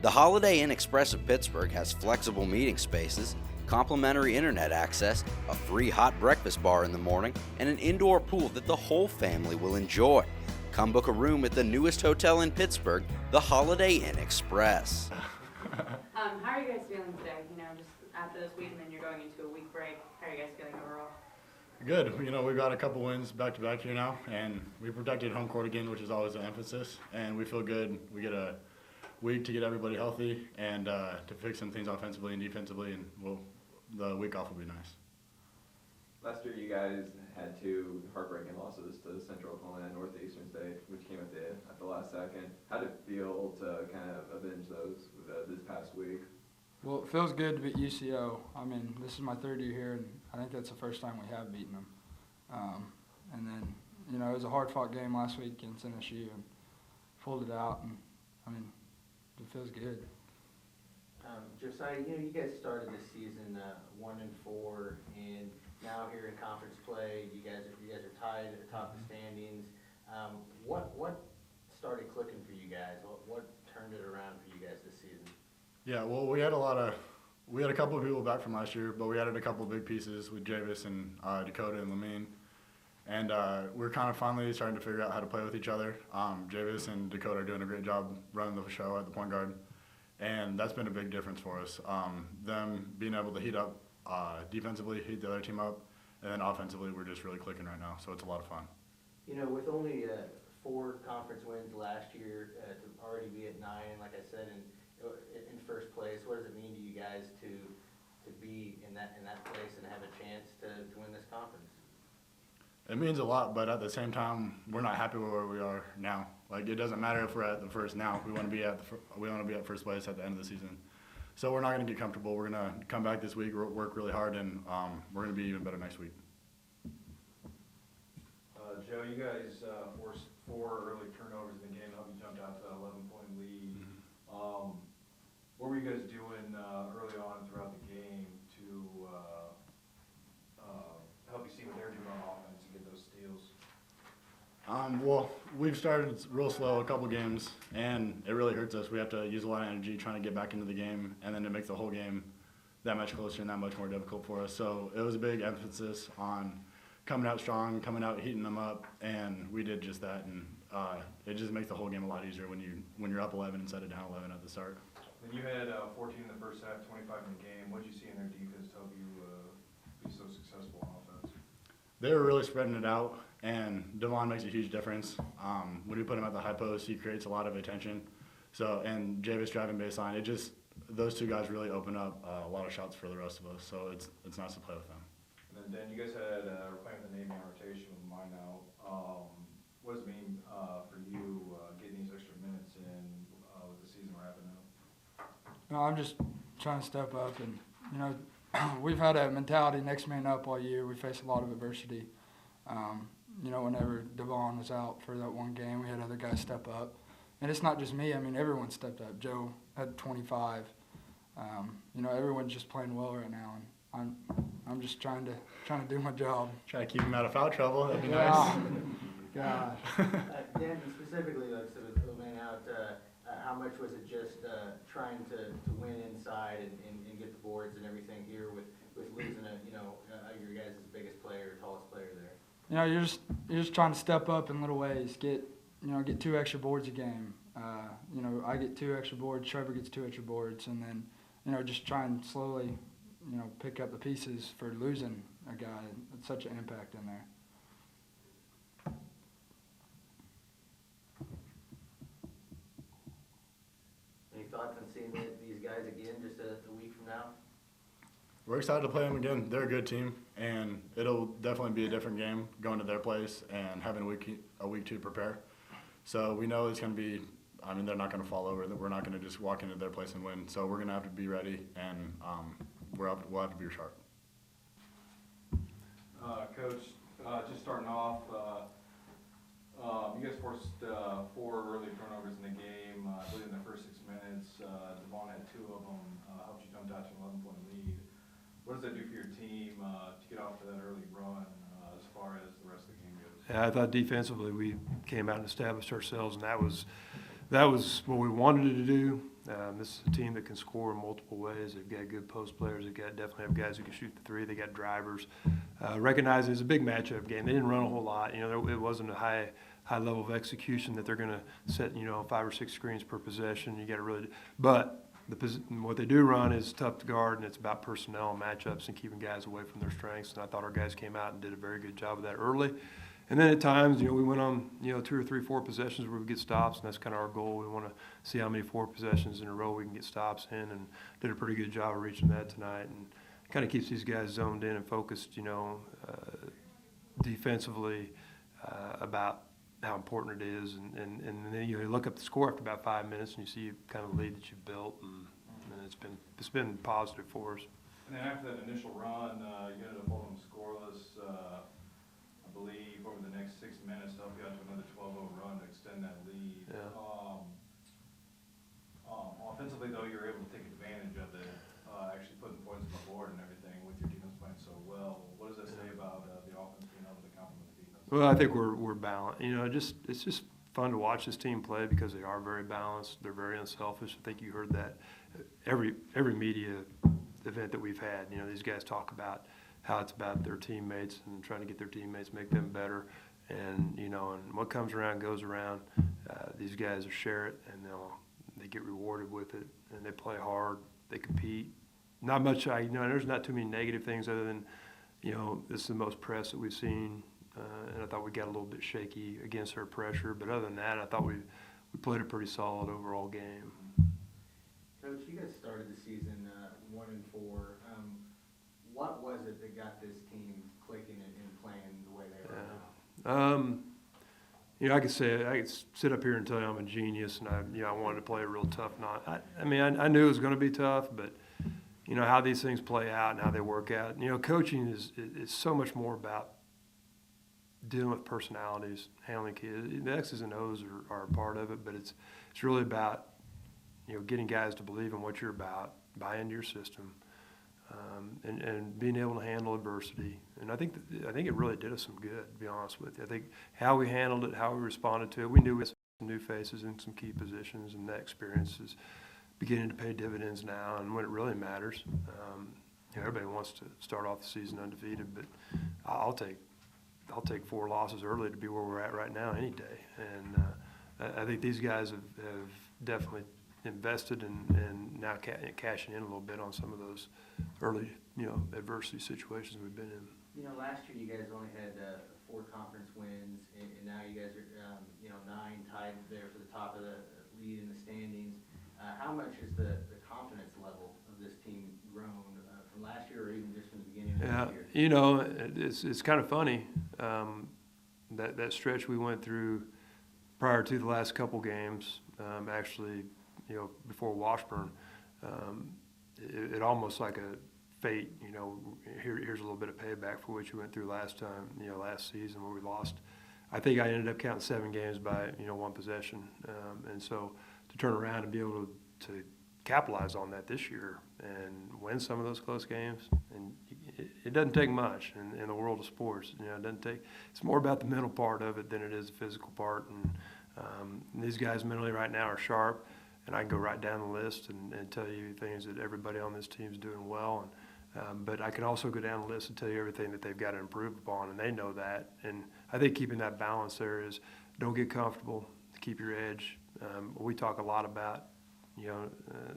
The Holiday Inn Express of Pittsburgh has flexible meeting spaces, complimentary internet access, a free hot breakfast bar in the morning, and an indoor pool that the whole family will enjoy. Come book a room at the newest hotel in Pittsburgh, the Holiday Inn Express. How are you guys feeling today? Just after this week and then you're going into a week break. How are you guys feeling overall? Good. We've got a couple wins back-to-back here now, and we protected home court again, which is always an emphasis, and we feel good. We get a week to get everybody healthy and to fix some things offensively and defensively, and the week off will be nice. Last year you guys had two heartbreaking losses to Central Oklahoma and Northeastern State, which came at the last second. How did it feel to kind of avenge those this past week? Well, it feels good to beat UCO. This is my third year here, and I think that's the first time we have beaten them. And then, it was a hard-fought game last week against NSU, and pulled it out, and, it feels good. Josiah, you guys started this season 1-4, and now here in conference play, you guys are tied at the top of the standings. What started clicking for you guys? What turned it around for you guys this season? Yeah, well, we had a couple of people back from last year, but we added a couple of big pieces with Javis and Dakota and Lamine. And we're kind of finally starting to figure out how to play with each other. Javis and Dakota are doing a great job running the show at the point guard, and that's been a big difference for us. Them being able to heat up defensively, heat the other team up, and then offensively we're just really clicking right now, so it's a lot of fun. With only 4 conference wins last year, to already be at 9, like I said, in first place, what does it mean to you guys to be in that place and have a chance to win this conference? It means a lot, but at the same time, we're not happy with where we are now. Like, it doesn't matter if we're at the first now. We want to be at first place at the end of the season. So we're not going to get comfortable. We're going to come back this week, work really hard, and we're going to be even better next week. Joe, you guys forced 4 early turnovers in the game to help you jump out to that 11-point lead. Mm-hmm. What were you guys doing early on throughout the game to help you see what they're doing on offense and get those steals? Well, we've started real slow a couple games, and it really hurts us. We have to use a lot of energy trying to get back into the game, and then it makes the whole game that much closer and that much more difficult for us. So it was a big emphasis on coming out strong, coming out heating them up, and we did just that. And it just makes the whole game a lot easier when you're up 11 instead of down 11 at the start. And you had 14 in the first half, 25 in the game. What did you see in their defense to help you be so successful on offense? They were really spreading it out, and Devon makes a huge difference. When we put him at the high post, he creates a lot of attention. And Javis driving baseline, those two guys really open up a lot of shots for the rest of us. So it's nice to play with them. And then you guys were playing with the name rotation with mine now. What does it mean for you getting these extra minutes in with the season wrapping up? I'm just trying to step up, and, we've had a mentality next man up all year. We faced a lot of adversity. Whenever Devon was out for that one game, we had other guys step up. And it's not just me. Everyone stepped up. Joe had 25. Everyone's just playing well right now, and I'm just trying to do my job. Try to keep him out of foul trouble. That'd be nice. Gosh. Dan, specifically, so with Lamine out, how much was it just trying to win inside and get the boards and everything here with losing your guys' biggest player, tallest player there? You're just trying to step up in little ways. Get 2 extra boards a game. I get 2 extra boards. Trevor gets 2 extra boards, and then just try and slowly pick up the pieces for losing a guy. It's such an impact in there. Any thoughts on seeing these guys again just a week from now? We're excited to play them again. They're a good team, and it'll definitely be a different game going to their place and having a week to prepare. So we know it's going to be they're not going to fall over. We're not going to just walk into their place and win. So we're going to have to be ready, and we'll have to be sharp. Coach, just starting off, you guys forced 4 early turnovers in the game. I believe in the first 6 minutes, Devon had 2 of them, helped you jump out to an 11-point lead. What does that do for your team to get off to that early run as far as the rest of the game goes? Yeah, I thought defensively we came out and established ourselves, and that was what we wanted to do. This is a team that can score in multiple ways. They've got good post players. Definitely have guys who can shoot the three. They got drivers. Recognizing it's a big matchup game. They didn't run a whole lot. It wasn't a high level of execution that they're going to set 5 or 6 screens per possession. You got to really, but what they do run is tough to guard, and it's about personnel and matchups and keeping guys away from their strengths. And I thought our guys came out and did a very good job of that early. And then at times, we went on, 2 or 3, 4 possessions where we get stops, and that's kind of our goal. We want to see how many 4 possessions in a row we can get stops in, and did a pretty good job of reaching that tonight. And kind of keeps these guys zoned in and focused, defensively about how important it is. And then you look up the score after about 5 minutes, and you see kind of the lead that you've built, and it's been positive for us. And then after that initial run, you ended up holding them scoreless, I believe, over the next 6 minutes to help you out to another 12-0 run to extend that lead. Yeah. Offensively, though, you were able to take advantage of it, actually putting points on the board and everything with your defense playing so well. What does that say about the offense being able to complement the defense? Well, I think we're balanced. It's just fun to watch this team play because they are very balanced. They're very unselfish. I think you heard that every media event that we've had. These guys talk about how it's about their teammates and trying to get their teammates, make them better. And and what comes around goes around. These guys share it, and they get rewarded with it, and they play hard. They compete. Not much. There's not too many negative things other than, this is the most press that we've seen, and I thought we got a little bit shaky against our pressure. But other than that, I thought we played a pretty solid overall game. Coach, you guys started the season 1-4. What was it that got this team clicking and playing the way they are now? I could sit up here and tell you I'm a genius, and I wanted to play a real tough I knew it was going to be tough, but how these things play out and how they work out. Coaching is so much more about dealing with personalities, handling kids. The X's and O's are a part of it, but it's really about getting guys to believe in what you're about, buy into your system, and being able to handle adversity. And I think it really did us some good, to be honest with you. I think how we handled it, how we responded to it, we knew we had some new faces in some key positions, and that experience is beginning to pay dividends now. And when it really matters, everybody wants to start off the season undefeated, but I'll take 4 losses early to be where we're at right now any day. And I think these guys have definitely invested and now cashing in a little bit on some of those early, adversity situations we've been in. Last year you guys only had 4 conference wins, and now you guys are, 9 tied there for the top of the lead in the standings. How much has the confidence level of this team grown from last year, or even just from the beginning of this year? It's kind of funny, that stretch we went through prior to the last couple games, actually, before Washburn, it almost like a fate, here's a little bit of payback for what you went through last time, last season where we lost. I think I ended up counting 7 games by, 1 possession. And so to turn around and be able to capitalize on that this year and win some of those close games, and it doesn't take much in the world of sports. It doesn't take. It's more about the mental part of it than it is the physical part. And these guys mentally right now are sharp, and I can go right down the list and tell you things that everybody on this team is doing well. And but I can also go down the list and tell you everything that they've got to improve upon, and they know that. And I think keeping that balance there is don't get comfortable, keep your edge. We talk a lot about,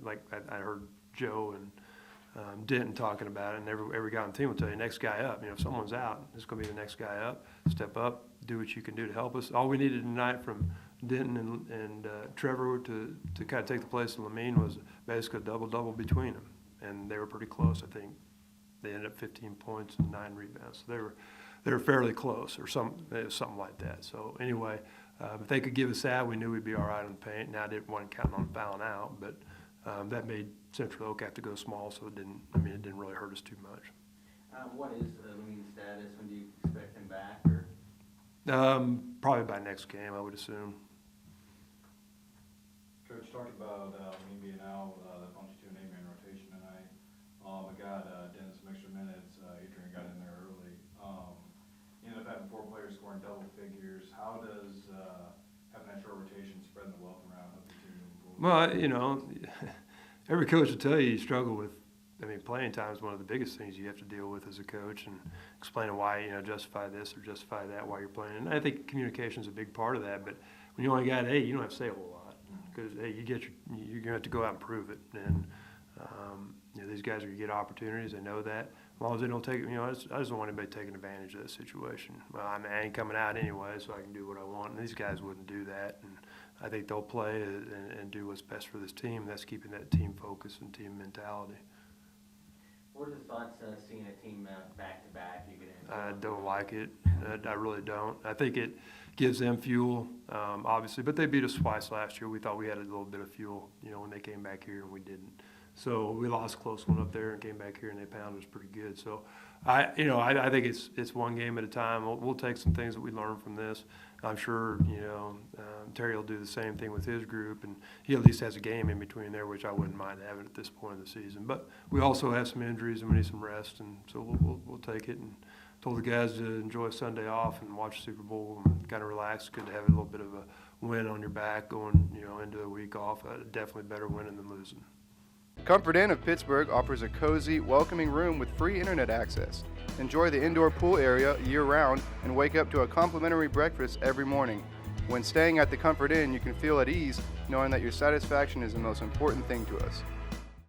like I heard Joe and Denton talking about it, and every guy on the team will tell you, next guy up. If someone's out, it's going to be the next guy up. Step up, do what you can do to help us. All we needed tonight from Denton and Trevor to kind of take the place of Lamine was basically a double-double between them, and they were pretty close. I think they ended up 15 points and 9 rebounds. So they were fairly close, or something like that. So anyway, if they could give us that, we knew we'd be all right on the paint. Now I didn't want to count on fouling out, but that made Central Oak have to go small, so it didn't really hurt us too much. What is Lamine's status? When do you expect him back? Or? Probably by next game, I would assume. Coach talked about Lamine being out, that bumped you to an 8-man rotation tonight. It got Denton some extra minutes. Adrian got in there early. You ended up having 4 players scoring double figures. How does having that short rotation spreading the wealth around help your team moving forward? Well, every coach will tell you struggle with. I mean, playing time is one of the biggest things you have to deal with as a coach, and explaining why, justify this or justify that while you're playing. And I think communication is a big part of that. But when you only got 8, you don't have to say a whole lot, because you're gonna have to go out and prove it. And these guys are gonna get opportunities. They know that. As long as they don't take it, I just don't want anybody taking advantage of that situation. Well, I mean, I ain't coming out anyway, so I can do what I want. And these guys wouldn't do that. And I think they'll play and do what's best for this team. That's keeping that team focus and team mentality. What are the thoughts seeing a team back-to-back? I don't like it. I really don't. I think it gives them fuel, obviously. But they beat us twice last year. We thought we had a little bit of fuel, when they came back here, and we didn't. So we lost a close one up there and came back here, and they pounded us pretty good. So I think it's one game at a time. We'll take some things that we learned from this. I'm sure, Terry will do the same thing with his group, and he at least has a game in between there, which I wouldn't mind having at this point of the season. But we also have some injuries and we need some rest, and so we'll take it. And told the guys to enjoy Sunday off and watch Super Bowl and kind of relax. Good to have a little bit of a win on your back going, into a week off. Definitely better winning than losing. Comfort Inn of Pittsburgh offers a cozy, welcoming room with free internet access. Enjoy the indoor pool area year-round and wake up to a complimentary breakfast every morning. When staying at the Comfort Inn, you can feel at ease knowing that your satisfaction is the most important thing to us.